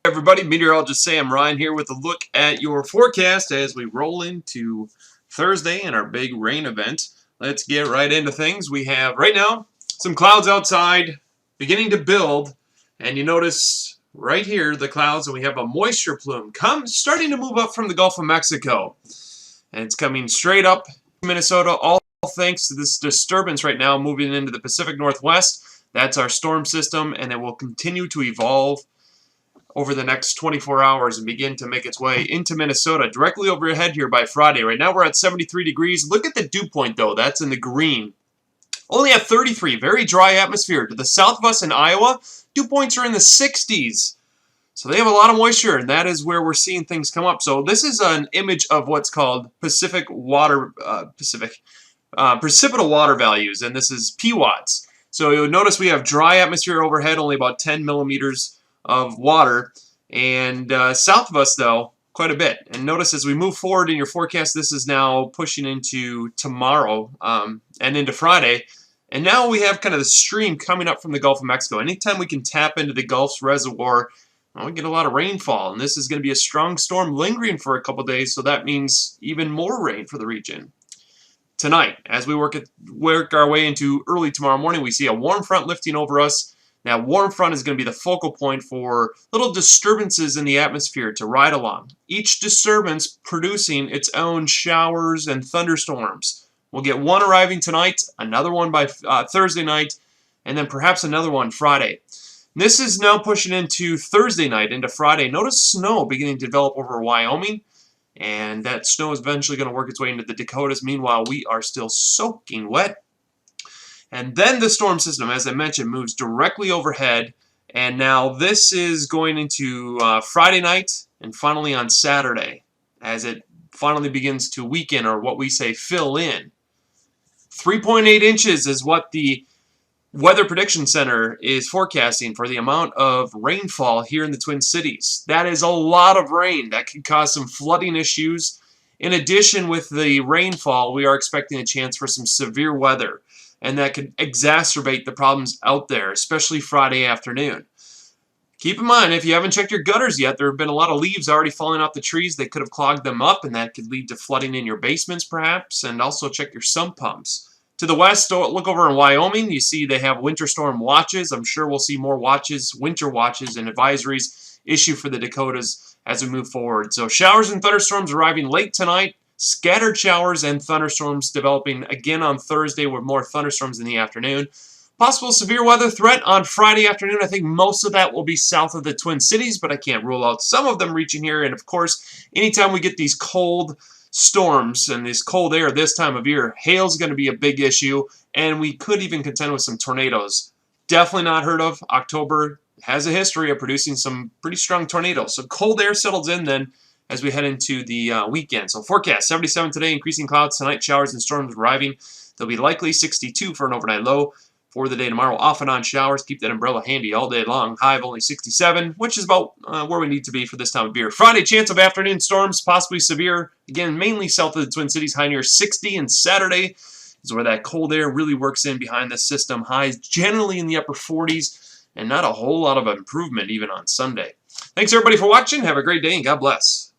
Everybody, meteorologist Sam Ryan here with a look at your forecast as we roll into Thursday and our big rain event. Let's get right into things. We have right now some clouds outside beginning to build, and you notice right here the clouds, and we have a moisture plume starting to move up from the Gulf of Mexico, and it's coming straight up Minnesota, all thanks to this disturbance right now moving into the Pacific Northwest. That's our storm system, and it will continue to evolve over the next 24 hours and begin to make its way into Minnesota, directly overhead here by Friday. Right now we're at 73 degrees. Look at the dew point, though. That's in the green. Only at 33. Very dry atmosphere. To the south of us in Iowa, dew points are in the 60s. So they have a lot of moisture, and that is where we're seeing things come up. So this is an image of what's called precipitable water values, and this is PWATs. So you'll notice we have dry atmosphere overhead, only about 10 millimeters of water, and south of us, though, quite a bit. And notice as we move forward in your forecast, this is now pushing into tomorrow and into Friday. And now we have kind of the stream coming up from the Gulf of Mexico. Anytime we can tap into the Gulf's reservoir, well, we get a lot of rainfall, and this is going to be a strong storm lingering for a couple days, so that means even more rain for the region. Tonight, as we work our way into early tomorrow morning, we see a warm front lifting over us. Now, warm front is going to be the focal point for little disturbances in the atmosphere to ride along. Each disturbance producing its own showers and thunderstorms. We'll get one arriving tonight, another one by Thursday night, and then perhaps another one Friday. This is now pushing into Thursday night, into Friday. Notice snow beginning to develop over Wyoming, and that snow is eventually going to work its way into the Dakotas. Meanwhile, we are still soaking wet. And then the storm system, as I mentioned, moves directly overhead. And now this is going into Friday night and finally on Saturday as it finally begins to weaken, or what we say fill in. 3.8 inches is what the Weather Prediction Center is forecasting for the amount of rainfall here in the Twin Cities. That is a lot of rain. That could cause some flooding issues. In addition, with the rainfall, we are expecting a chance for some severe weather, and that could exacerbate the problems out there, especially Friday afternoon. Keep in mind, if you haven't checked your gutters yet, there have been a lot of leaves already falling off the trees. They could have clogged them up, and that could lead to flooding in your basements, perhaps, and also check your sump pumps. To the west, look over in Wyoming. You see they have winter storm watches. I'm sure we'll see more watches, winter watches, and advisories issued for the Dakotas as we move forward. So showers and thunderstorms arriving late tonight. Scattered showers and thunderstorms developing again on Thursday with more thunderstorms in the afternoon. Possible severe weather threat on Friday afternoon. I think most of that will be south of the Twin Cities, but I can't rule out some of them reaching here. And of course, anytime we get these cold storms and this cold air this time of year, hail's going to be a big issue, and we could even contend with some tornadoes. Definitely not heard of. October has a history of producing some pretty strong tornadoes. So cold air settles in then as we head into the weekend. So forecast, 77 today, increasing clouds tonight, showers and storms arriving. They'll be likely 62 for an overnight low. For the day tomorrow, off and on showers. Keep that umbrella handy all day long. High of only 67, which is about where we need to be for this time of year. Friday, chance of afternoon storms, possibly severe. Again, mainly south of the Twin Cities, high near 60. And Saturday is where that cold air really works in behind the system. Highs generally in the upper 40s, and not a whole lot of improvement even on Sunday. Thanks, everybody, for watching. Have a great day, and God bless.